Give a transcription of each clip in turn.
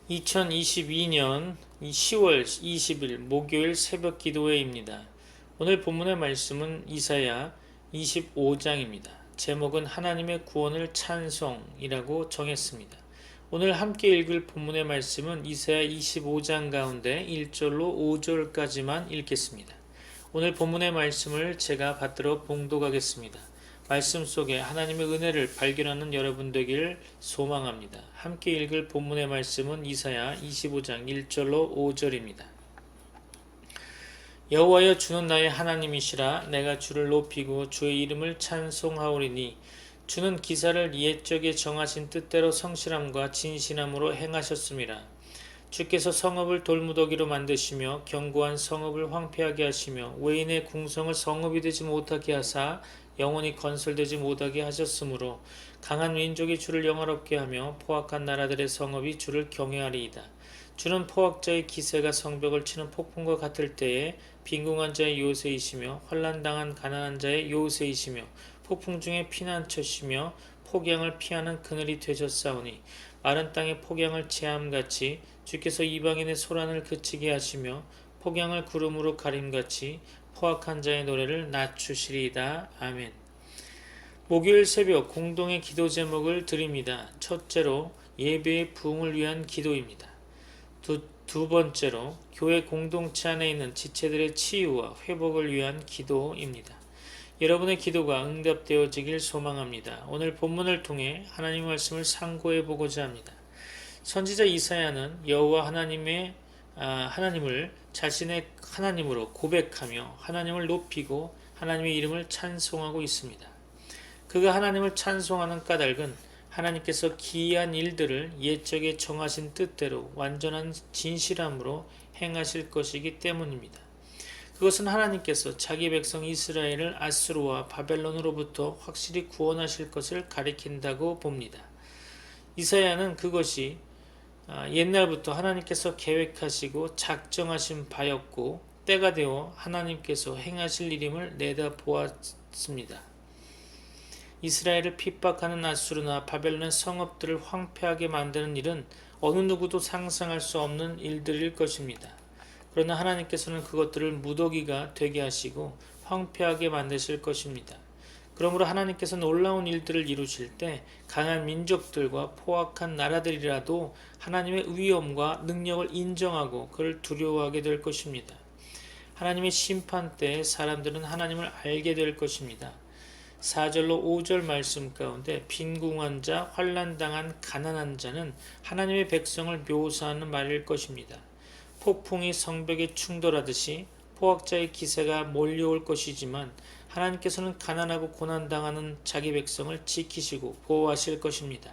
2022년 10월 20일 목요일 새벽 기도회입니다. 오늘 본문의 말씀은 이사야 25장입니다. 제목은 하나님의 구원을 찬송이라고 정했습니다. 오늘 함께 읽을 본문의 말씀은 이사야 25장 가운데 1절로 5절까지만 읽겠습니다. 오늘 본문의 말씀을 제가 받들어 봉독하겠습니다. 말씀 속에 하나님의 은혜를 발견하는 여러분 되기를 소망합니다. 함께 읽을 본문의 말씀은 이사야 25장 1절로 5절입니다. 여호와여, 주는 나의 하나님이시라. 내가 주를 높이고 주의 이름을 찬송하오리니 주는 기사를 옛적에 정하신 뜻대로 성실함과 진실함으로 행하셨음이라. 주께서 성읍을 돌무더기로 만드시며 견고한 성읍을 황폐하게 하시며 외인의 궁성을 성읍이 되지 못하게 하사 영원히 건설되지 못하게 하셨으므로 강한 민족이 주를 영화롭게 하며 포악한 나라들의 성읍이 주를 경외하리이다. 주는 포악자의 기세가 성벽을 치는 폭풍과 같을 때에 빈궁한 자의 요새이시며 환난당한 가난한 자의 요새이시며 폭풍 중에 피난처시며 폭양을 피하는 그늘이 되셨사오니 마른 땅에 폭양을 체함같이 주께서 이방인의 소란을 그치게 하시며 폭양을 구름으로 가림같이 포악한 자의 노래를 낮추시리이다. 아멘. 목요일 새벽 공동의 기도 제목을 드립니다. 첫째로 예배의 부흥을 위한 기도입니다. 두 번째로 교회 공동체 안에 있는 지체들의 치유와 회복을 위한 기도입니다. 여러분의 기도가 응답되어지길 소망합니다. 오늘 본문을 통해 하나님 말씀을 상고해 보고자 합니다. 선지자 이사야는 여호와 하나님을 자신의 하나님으로 고백하며 하나님을 높이고 하나님의 이름을 찬송하고 있습니다. 그가 하나님을 찬송하는 까닭은 하나님께서 기이한 일들을 옛적에 정하신 뜻대로 완전한 진실함으로 행하실 것이기 때문입니다. 그것은 하나님께서 자기 백성 이스라엘을 아수르와 바벨론으로부터 확실히 구원하실 것을 가리킨다고 봅니다. 이사야는 그것이 옛날부터 하나님께서 계획하시고 작정하신 바였고 때가 되어 하나님께서 행하실 일임을 내다보았습니다. 이스라엘을 핍박하는 아수르나 바벨론의 성읍들을 황폐하게 만드는 일은 어느 누구도 상상할 수 없는 일들일 것입니다. 그러나 하나님께서는 그것들을 무더기가 되게 하시고 황폐하게 만드실 것입니다. 그러므로 하나님께서 놀라운 일들을 이루실 때 강한 민족들과 포악한 나라들이라도 하나님의 위엄과 능력을 인정하고 그를 두려워하게 될 것입니다. 하나님의 심판 때에 사람들은 하나님을 알게 될 것입니다. 4절로 5절 말씀 가운데 빈궁한 자, 환난당한 가난한 자는 하나님의 백성을 묘사하는 말일 것입니다. 폭풍이 성벽에 충돌하듯이 포악자의 기세가 몰려올 것이지만 하나님께서는 가난하고 고난당하는 자기 백성을 지키시고 보호하실 것입니다.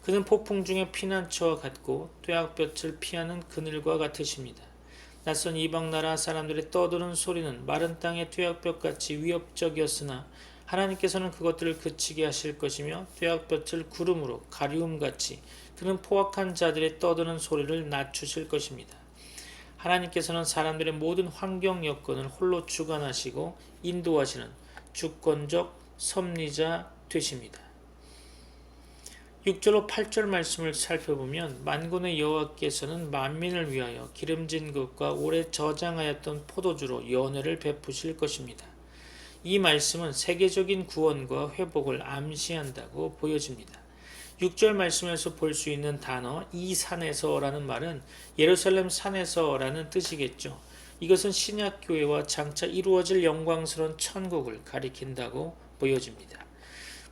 그는 폭풍 중에 피난처와 같고 뙤약볕을 피하는 그늘과 같으십니다. 낯선 이방 나라 사람들의 떠드는 소리는 마른 땅의 뙤약볕같이 위협적이었으나 하나님께서는 그것들을 그치게 하실 것이며 뙤약볕을 구름으로 가리움같이 그는 포악한 자들의 떠드는 소리를 낮추실 것입니다. 하나님께서는 사람들의 모든 환경 여건을 홀로 주관하시고 인도하시는 주권적 섭리자 되십니다. 6절로 8절 말씀을 살펴보면 만군의 여호와께서는 만민을 위하여 기름진 것과 오래 저장하였던 포도주로 연회를 베푸실 것입니다. 이 말씀은 세계적인 구원과 회복을 암시한다고 보여집니다. 6절 말씀에서 볼 수 있는 단어 이 산에서라는 말은 예루살렘 산에서라는 뜻이겠죠. 이것은 신약교회와 장차 이루어질 영광스러운 천국을 가리킨다고 보여집니다.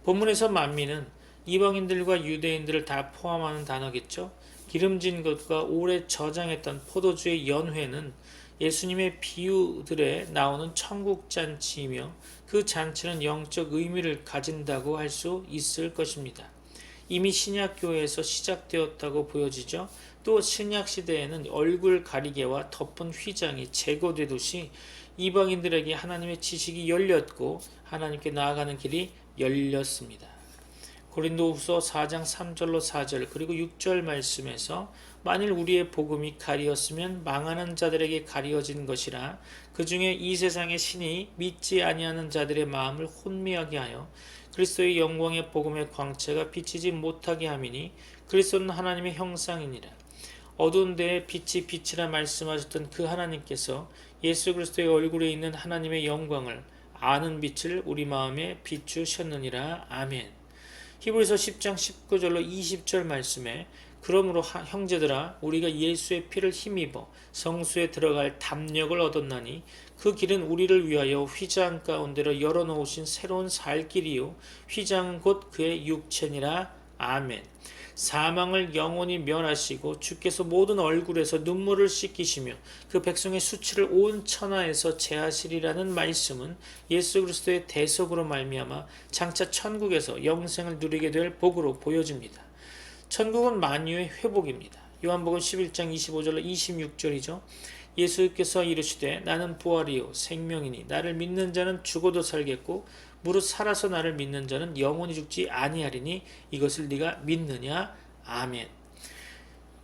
본문에서 만민은 이방인들과 유대인들을 다 포함하는 단어겠죠. 기름진 것과 오래 저장했던 포도주의 연회는 예수님의 비유들에 나오는 천국잔치이며 그 잔치는 영적 의미를 가진다고 할 수 있을 것입니다. 이미 신약교회에서 시작되었다고 보여지죠. 또 신약시대에는 얼굴 가리개와 덮은 휘장이 제거되듯이 이방인들에게 하나님의 지식이 열렸고 하나님께 나아가는 길이 열렸습니다. 고린도후서 4장 3절로 4절 그리고 6절 말씀에서 만일 우리의 복음이 가리었으면 망하는 자들에게 가리어진 것이라 그 중에 이 세상의 신이 믿지 아니하는 자들의 마음을 혼미하게 하여 그리스도의 영광의 복음의 광채가 비치지 못하게 함이니 그리스도는 하나님의 형상이니라. 어두운 데에 빛이 빛이라 말씀하셨던 그 하나님께서 예수 그리스도의 얼굴에 있는 하나님의 영광을 아는 빛을 우리 마음에 비추셨느니라. 아멘. 히브리서 10장 19절로 20절 말씀에 그러므로 형제들아 우리가 예수의 피를 힘입어 성수에 들어갈 담력을 얻었나니 그 길은 우리를 위하여 휘장 가운데로 열어놓으신 새로운 살 길이요 휘장은 곧 그의 육체니라. 아멘. 사망을 영원히 멸하시고 주께서 모든 얼굴에서 눈물을 씻기시며 그 백성의 수치를 온 천하에서 제하시리라는 말씀은 예수 그리스도의 대속으로 말미암아 장차 천국에서 영생을 누리게 될 복으로 보여집니다. 천국은 만유의 회복입니다. 요한복음 11장 25절로 26절이죠. 예수께서 이르시되 나는 부활이요 생명이니 나를 믿는 자는 죽어도 살겠고 무릇 살아서 나를 믿는 자는 영원히 죽지 아니하리니 이것을 네가 믿느냐. 아멘.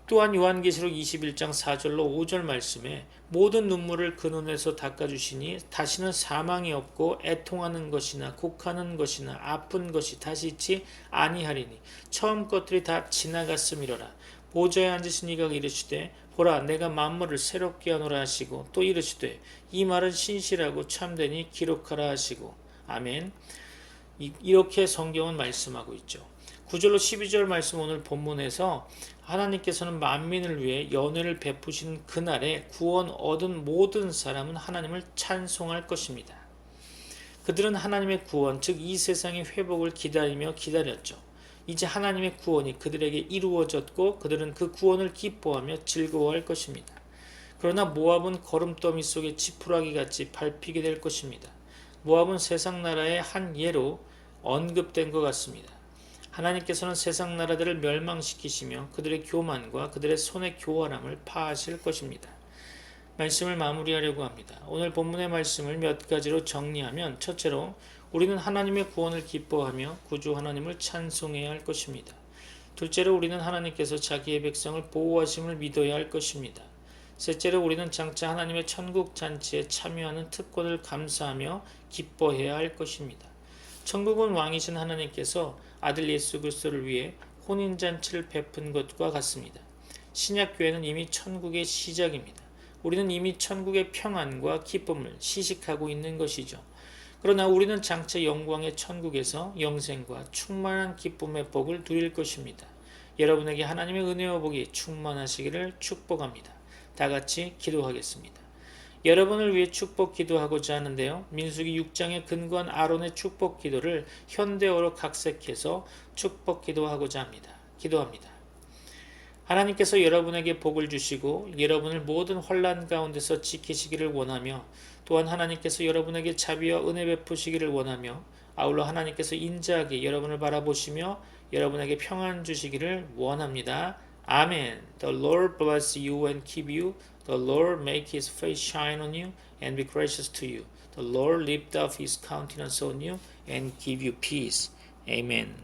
또한 요한계시록 21장 4절로 5절 말씀에 모든 눈물을 그 눈에서 닦아주시니 다시는 사망이 없고 애통하는 것이나 곡하는 것이나 아픈 것이 다시 있지 아니하리니 처음 것들이 다 지나갔음이로라. 보좌에 앉으신 이가 이르시되 보라 내가 만물을 새롭게 하노라 하시고 또 이르시되 이 말은 신실하고 참되니 기록하라 하시고. 아멘. 이렇게 성경은 말씀하고 있죠. 9절로 12절 말씀 오늘 본문에서 하나님께서는 만민을 위해 연회를 베푸신 그날에 구원 얻은 모든 사람은 하나님을 찬송할 것입니다. 그들은 하나님의 구원, 즉 이 세상의 회복을 기다리며 기다렸죠. 이제 하나님의 구원이 그들에게 이루어졌고 그들은 그 구원을 기뻐하며 즐거워할 것입니다. 그러나 모압은 거름더미 속에 지푸라기 같이 밟히게 될 것입니다. 모압은 세상 나라의 한 예로 언급된 것 같습니다. 하나님께서는 세상 나라들을 멸망시키시며 그들의 교만과 그들의 손의 교활함을 파하실 것입니다. 말씀을 마무리하려고 합니다. 오늘 본문의 말씀을 몇 가지로 정리하면 첫째로 우리는 하나님의 구원을 기뻐하며 구주 하나님을 찬송해야 할 것입니다. 둘째로 우리는 하나님께서 자기의 백성을 보호하심을 믿어야 할 것입니다. 셋째로 우리는 장차 하나님의 천국 잔치에 참여하는 특권을 감사하며 기뻐해야 할 것입니다. 천국은 왕이신 하나님께서 아들 예수 그리스도를 위해 혼인잔치를 베푼 것과 같습니다. 신약교회는 이미 천국의 시작입니다. 우리는 이미 천국의 평안과 기쁨을 시식하고 있는 것이죠. 그러나 우리는 장차 영광의 천국에서 영생과 충만한 기쁨의 복을 누릴 것입니다. 여러분에게 하나님의 은혜와 복이 충만하시기를 축복합니다. 다 같이 기도하겠습니다. 여러분을 위해 축복 기도하고자 하는데요. 민수기 6장에 근거한 아론의 축복 기도를 현대어로 각색해서 축복 기도하고자 합니다. 기도합니다. 하나님께서 여러분에게 복을 주시고 여러분을 모든 혼란 가운데서 지키시기를 원하며 또한 하나님께서 여러분에게 자비와 은혜 베푸시기를 원하며 아울러 하나님께서 인자하게 여러분을 바라보시며 여러분에게 평안 주시기를 원합니다. 아멘. The Lord bless you and keep you. The Lord make his face shine on you and be gracious to you. The Lord lift up his countenance on you and give you peace. Amen.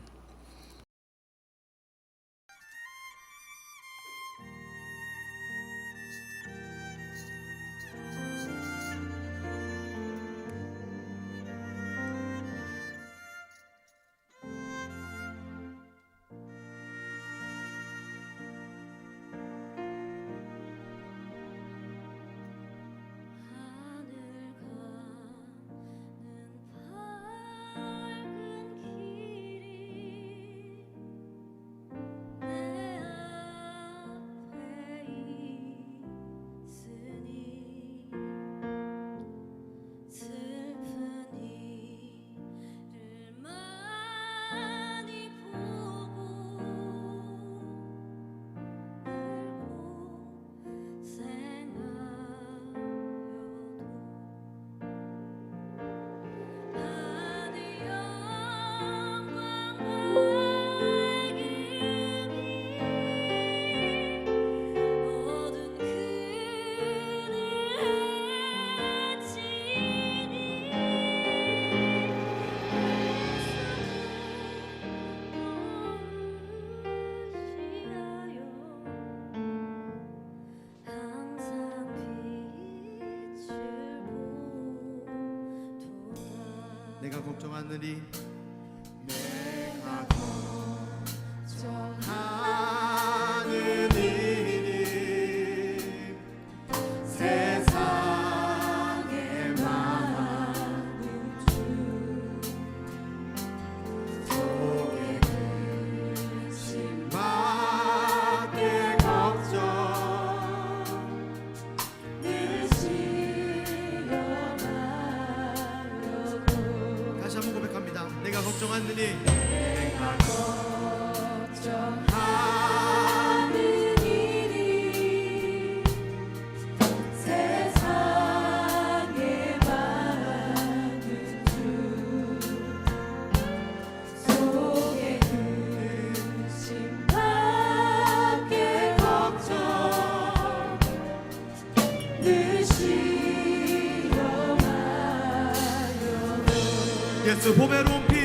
내가 걱정하느니 내가 걱정하느니 일이 걱정하는 일이 세상에 많은 주 속에 근심밖에 걱정 늘 실험하려고 예수 보배로운 피